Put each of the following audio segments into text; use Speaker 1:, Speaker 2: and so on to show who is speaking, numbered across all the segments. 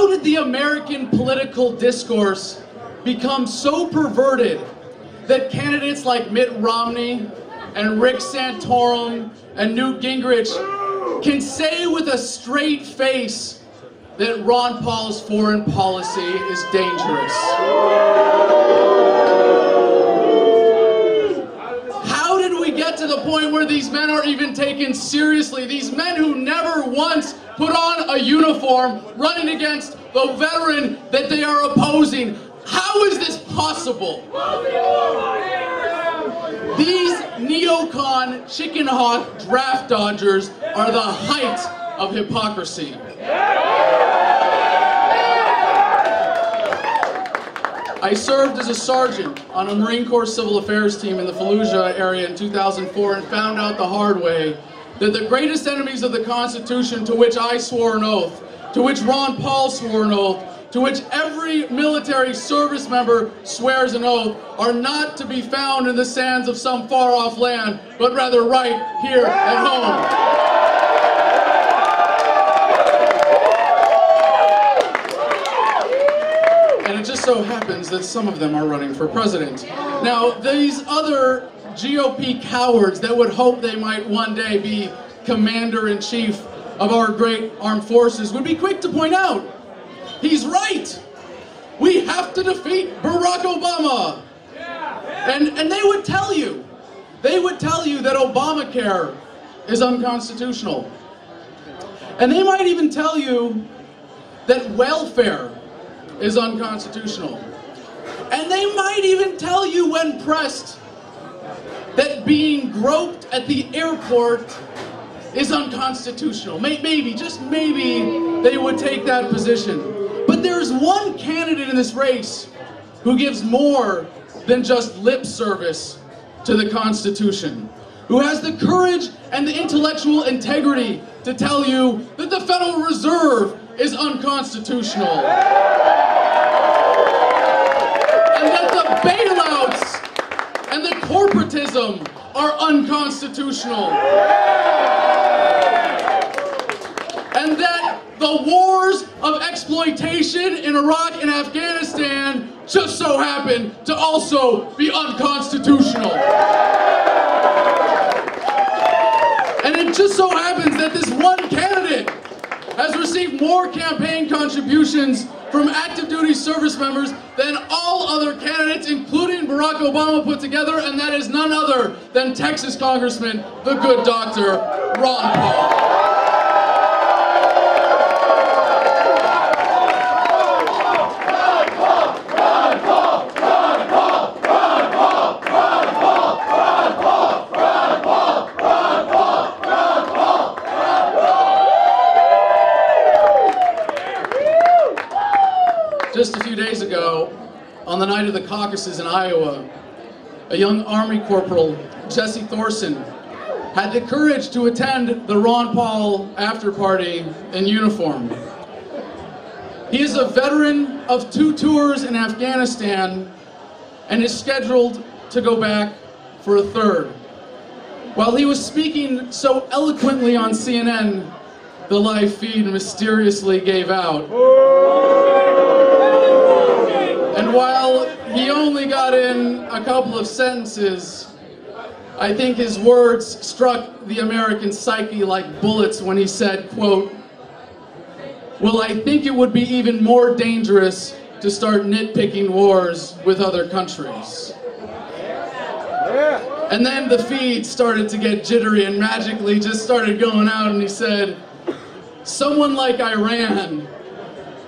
Speaker 1: How did the American political discourse become so perverted that candidates like Mitt Romney and Rick Santorum and Newt Gingrich can say with a straight face that Ron Paul's foreign policy is dangerous? How did we get to the point where these men are even taken seriously? These men who never once put on a uniform running against the veteran that they are opposing. How is this possible? These neocon chicken hawk draft dodgers are the height of hypocrisy. I served as a sergeant on a Marine Corps Civil Affairs team in the Fallujah area in 2004 and found out the hard way that the greatest enemies of the Constitution, to which I swore an oath, to which Ron Paul swore an oath, to which every military service member swears an oath, are not to be found in the sands of some far-off land, but rather right here at home. And it just so happens that some of them are running for president. Now, these other GOP cowards that would hope they might one day be commander-in-chief of our great armed forces would be quick to point out, he's right. We have to defeat Barack Obama. And they would tell you that Obamacare is unconstitutional. And they might even tell you that welfare is unconstitutional. And they might even tell you when pressed that being groped at the airport is unconstitutional. Maybe, just maybe, they would take that position. But there's one candidate in this race who gives more than just lip service to the Constitution, who has the courage and the intellectual integrity to tell you that the Federal Reserve is unconstitutional. And that the bailouts and the corporatism are unconstitutional. And that the wars of exploitation in Iraq and Afghanistan just so happen to also be unconstitutional. And it just so happens that this one candidate has received more campaign contributions from active duty service members than all other candidates, including Barack Obama put together, and that is none other than Texas Congressman, the good Dr. Ron Paul. Just a few days ago, on the night of the caucuses in Iowa, a young Army Corporal, Jesse Thorson, had the courage to attend the Ron Paul after party in uniform. He is a veteran of 2 tours in Afghanistan and is scheduled to go back for a 3rd. While he was speaking so eloquently on CNN, the live feed mysteriously gave out. And while he only got in a couple of sentences, I think his words struck the American psyche like bullets when he said, quote, "Well, I think it would be even more dangerous to start nitpicking wars with other countries." And then the feed started to get jittery and magically just started going out, and he said, "Someone like Iran,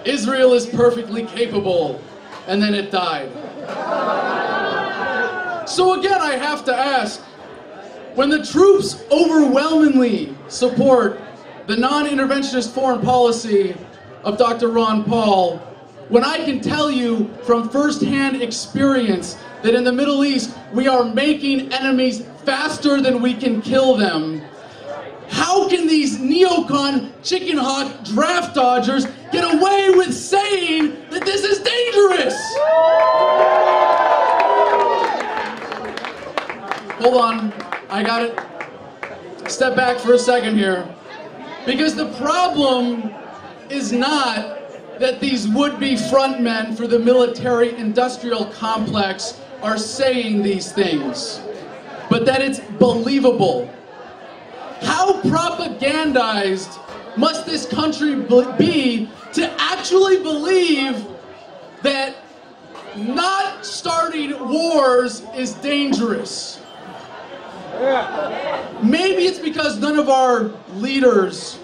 Speaker 1: Israel is perfectly capable," and then it died. So again, I have to ask, when the troops overwhelmingly support the non-interventionist foreign policy of Dr. Ron Paul, when I can tell you from first-hand experience that in the Middle East we are making enemies faster than we can kill them, how can these neocon chicken hawk draft dodgers get away with saying that this is dangerous? Hold on, I got it. Step back for a second here. Because the problem is not that these would-be frontmen for the military-industrial complex are saying these things, but that it's believable. How propagandized must this country be to actually believe that not starting wars is dangerous? Maybe it's because none of our leaders,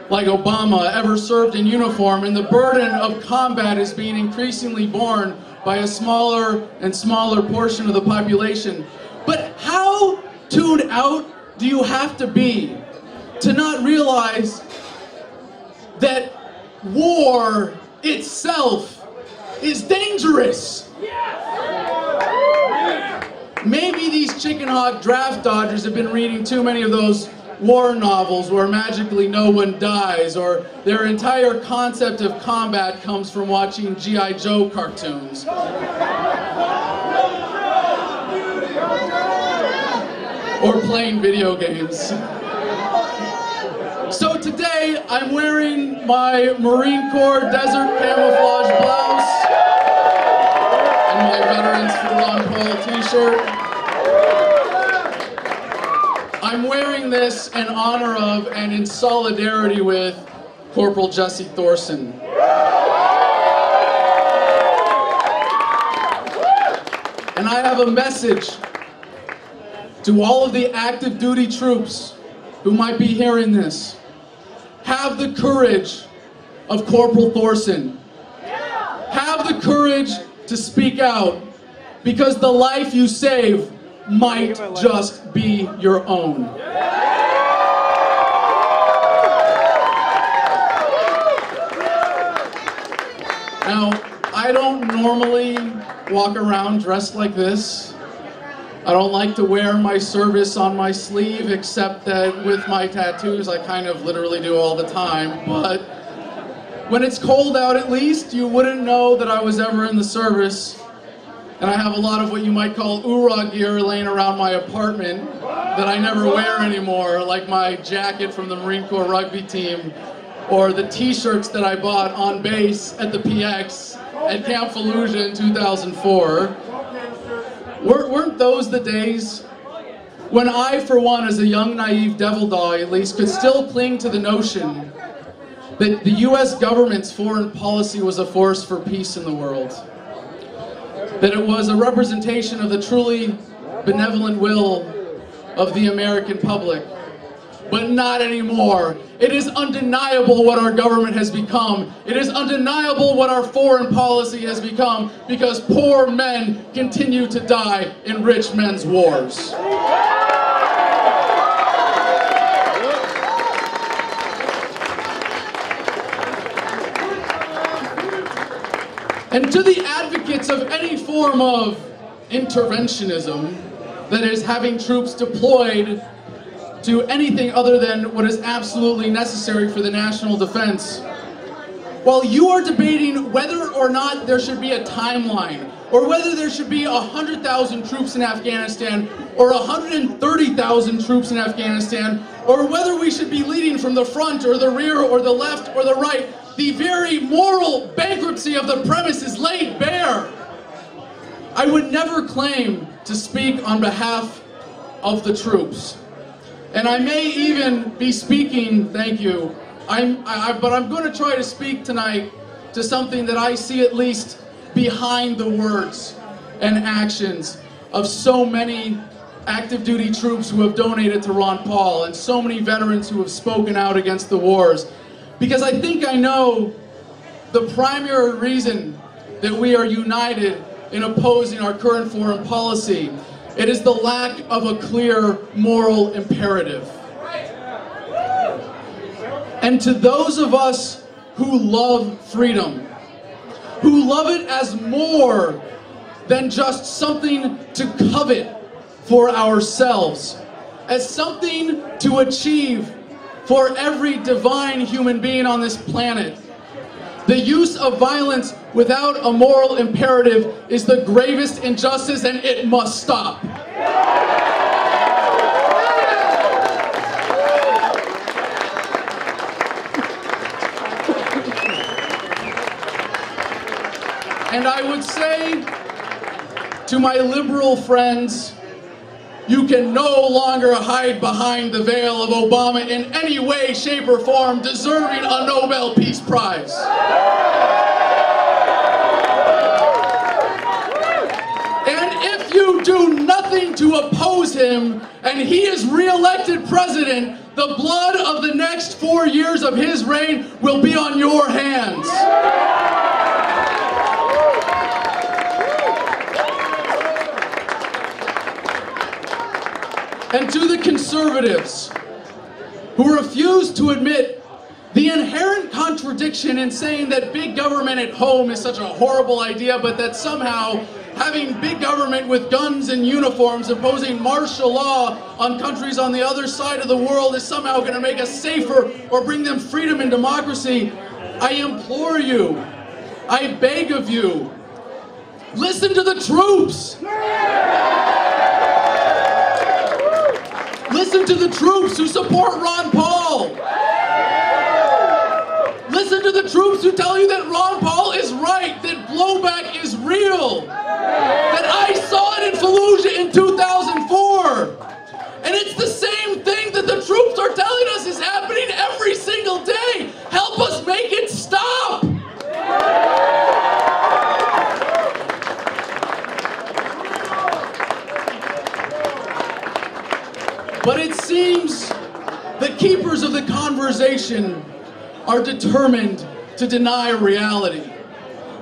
Speaker 1: like Obama, ever served in uniform, and the burden of combat is being increasingly borne by a smaller and smaller portion of the population. But how tuned out do you have to be to not realize that war itself is dangerous? Maybe these chicken hawk draft dodgers have been reading too many of those war novels where magically no one dies, or their entire concept of combat comes from watching G.I. Joe cartoons. Or playing video games. So today, I'm wearing my Marine Corps desert camouflage blouse and my Veterans for Ron Paul t-shirt. I'm wearing this in honor of and in solidarity with Corporal Jesse Thorson. And I have a message to all of the active duty troops who might be hearing this. Have the courage of Corporal Thorson. Have the courage to speak out, because the life you save might just be your own. Now, I don't normally walk around dressed like this. I don't like to wear my service on my sleeve, except that with my tattoos I kind of literally do all the time. But when it's cold out, at least, you wouldn't know that I was ever in the service. And I have a lot of what you might call oorah gear laying around my apartment that I never wear anymore, like my jacket from the Marine Corps rugby team, or the t-shirts that I bought on base at the PX at Camp Fallujah in 2004. Weren't those the days when I, for one, as a young, naive devil dog at least, could still cling to the notion that the US government's foreign policy was a force for peace in the world? That it was a representation of the truly benevolent will of the American public. But not anymore. It is undeniable what our government has become. It is undeniable what our foreign policy has become, because poor men continue to die in rich men's wars. And to the advocates of any form of interventionism, that is, having troops deployed to anything other than what is absolutely necessary for the national defense, while you are debating whether or not there should be a timeline, or whether there should be 100,000 troops in Afghanistan, or 130,000 troops in Afghanistan, or whether we should be leading from the front, or the rear, or the left, or the right, the very moral bankruptcy of the premise is laid bare. I would never claim to speak on behalf of the troops. And I may even be speaking, thank you, but I'm going to try to speak tonight to something that I see at least behind the words and actions of so many active duty troops who have donated to Ron Paul, and so many veterans who have spoken out against the wars. Because I think I know the primary reason that we are united in opposing our current foreign policy. It is the lack of a clear moral imperative. And to those of us who love freedom, who love it as more than just something to covet for ourselves, as something to achieve for every divine human being on this planet, the use of violence without a moral imperative is the gravest injustice, and it must stop. And I would say to my liberal friends, you can no longer hide behind the veil of Obama in any way, shape, or form deserving a Nobel Peace Prize. And if you do nothing to oppose him and he is re-elected president, the blood of the next 4 years of his reign will be on your hands. And to the conservatives who refuse to admit the inherent contradiction in saying that big government at home is such a horrible idea, but that somehow having big government with guns and uniforms imposing martial law on countries on the other side of the world is somehow going to make us safer or bring them freedom and democracy, I implore you, I beg of you, listen to the troops! Listen to the troops who support Ron Paul. Listen to the troops who tell you that Ron Paul is right, that blowback is real, that I saw it in Fallujah in 2004. And it's the same thing that the troops are telling us is happening every single day. Help us make it stop. But it seems the keepers of the conversation are determined to deny reality.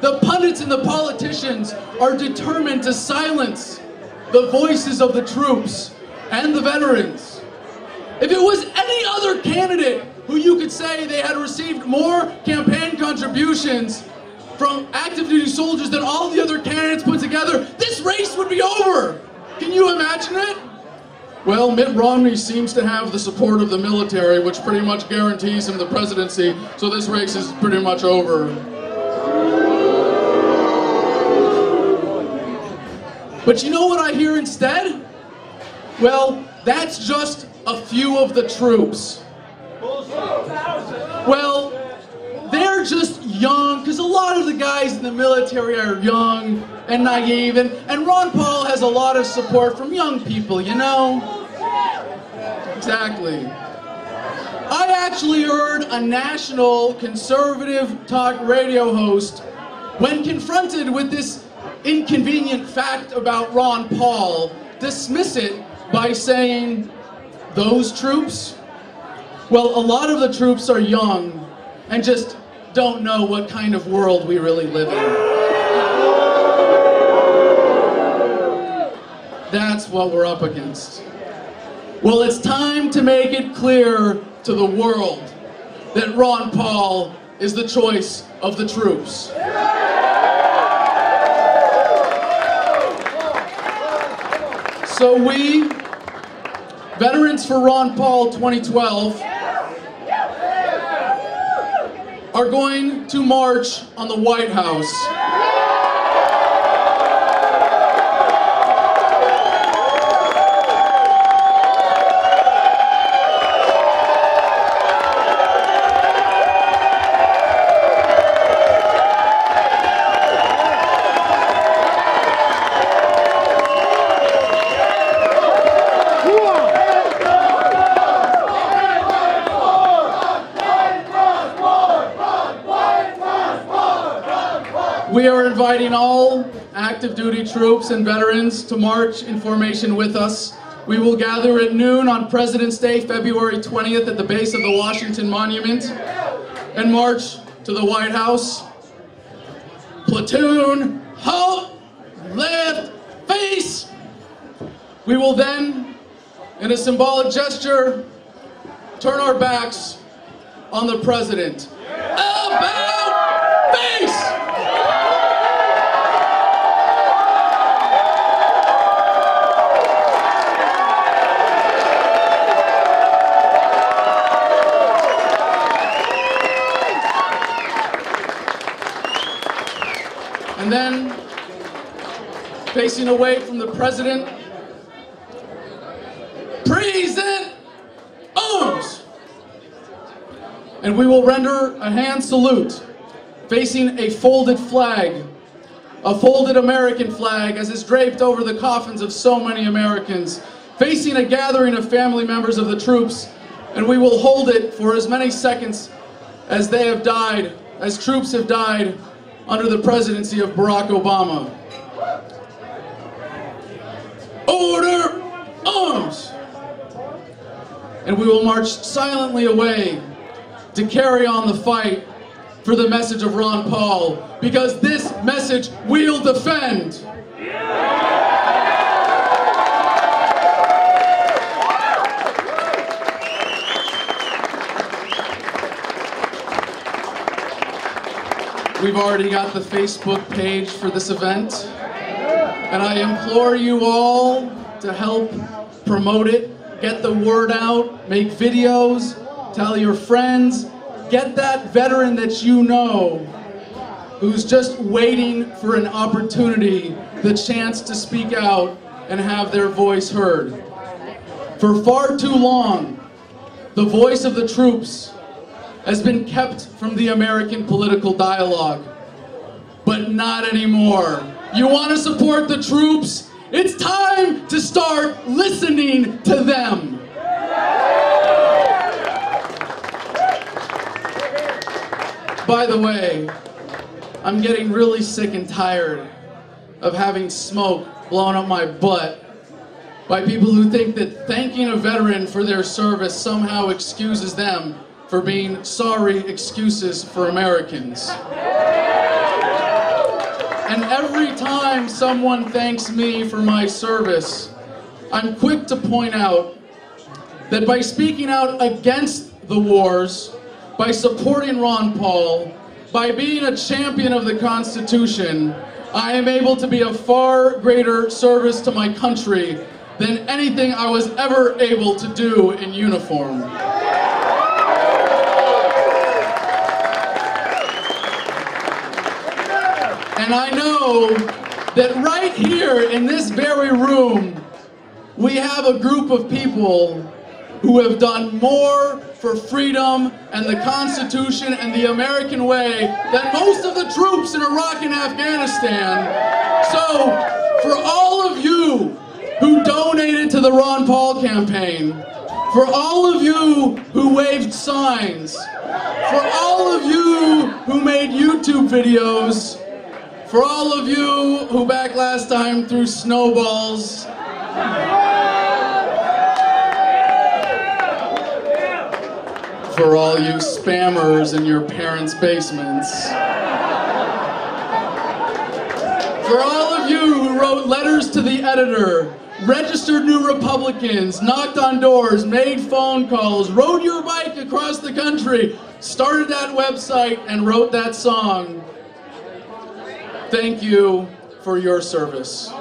Speaker 1: The pundits and the politicians are determined to silence the voices of the troops and the veterans. If it was any other candidate who you could say they had received more campaign contributions from active duty soldiers than all the other candidates put together, this race would be over. Can you imagine it? Well, Mitt Romney seems to have the support of the military, which pretty much guarantees him the presidency, so this race is pretty much over. But you know what I hear instead? Well, that's just a few of the troops. Well, they're just young, because a lot of the guys in the military are young and naive, and Ron Paul has a lot of support from young people, you know? Exactly. I actually heard a national conservative talk radio host, when confronted with this inconvenient fact about Ron Paul, dismiss it by saying, those troops? Well, a lot of the troops are young and just don't know what kind of world we really live in. That's what we're up against. Well, it's time to make it clear to the world that Ron Paul is the choice of the troops. So we, Veterans for Ron Paul 2012, are going to march on the White House. We are inviting all active duty troops and veterans to march in formation with us. We will gather at noon on President's Day, February 20th, at the base of the Washington Monument and march to the White House. Platoon, halt, lift, face. We will then, in a symbolic gesture, turn our backs on the president. About face! And then, facing away from the president, present arms! And we will render a hand salute, facing a folded flag a folded American flag as is draped over the coffins of so many Americans, facing a gathering of family members of the troops, and we will hold it for as many seconds as they have died, as troops have died under the presidency of Barack Obama. Order, arms! And we will march silently away to carry on the fight for the message of Ron Paul, because this message we'll defend. We've already got the Facebook page for this event, and I implore you all to help promote it, get the word out, make videos, tell your friends, get that veteran that you know who's just waiting for an opportunity, the chance to speak out and have their voice heard. For far too long, the voice of the troops has been kept from the American political dialogue. But not anymore. You want to support the troops? It's time to start listening to them. By the way, I'm getting really sick and tired of having smoke blown up my butt by people who think that thanking a veteran for their service somehow excuses them for being sorry excuses for Americans. And every time someone thanks me for my service, I'm quick to point out that by speaking out against the wars, by supporting Ron Paul, by being a champion of the Constitution, I am able to be a far greater service to my country than anything I was ever able to do in uniform. And I know that right here in this very room, we have a group of people who have done more for freedom and the Constitution and the American way than most of the troops in Iraq and Afghanistan. So, for all of you who donated to the Ron Paul campaign, for all of you who waved signs, for all of you who made YouTube videos, for all of you who back last time threw snowballs, for all you spammers in your parents' basements, for all of you who wrote letters to the editor, registered new Republicans, knocked on doors, made phone calls, rode your bike across the country, started that website, and wrote that song. Thank you for your service.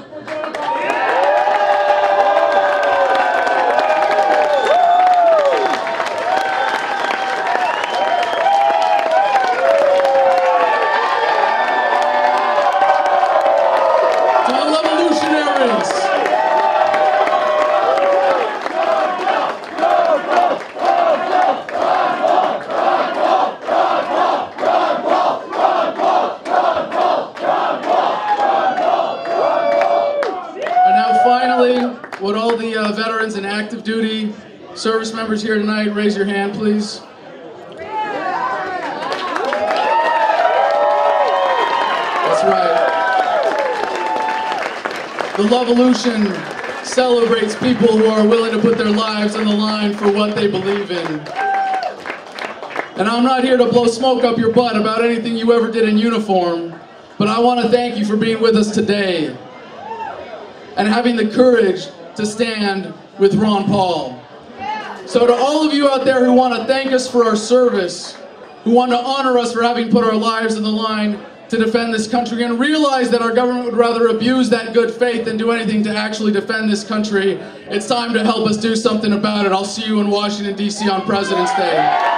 Speaker 1: Would all the veterans and active duty service members here tonight raise your hand, please? That's right. The Lovolution celebrates people who are willing to put their lives on the line for what they believe in. And I'm not here to blow smoke up your butt about anything you ever did in uniform, but I want to thank you for being with us today and having the courage to stand with Ron Paul. So to all of you out there who want to thank us for our service, who want to honor us for having put our lives on the line to defend this country, and realize that our government would rather abuse that good faith than do anything to actually defend this country, it's time to help us do something about it. I'll see you in Washington, D.C. on President's Day.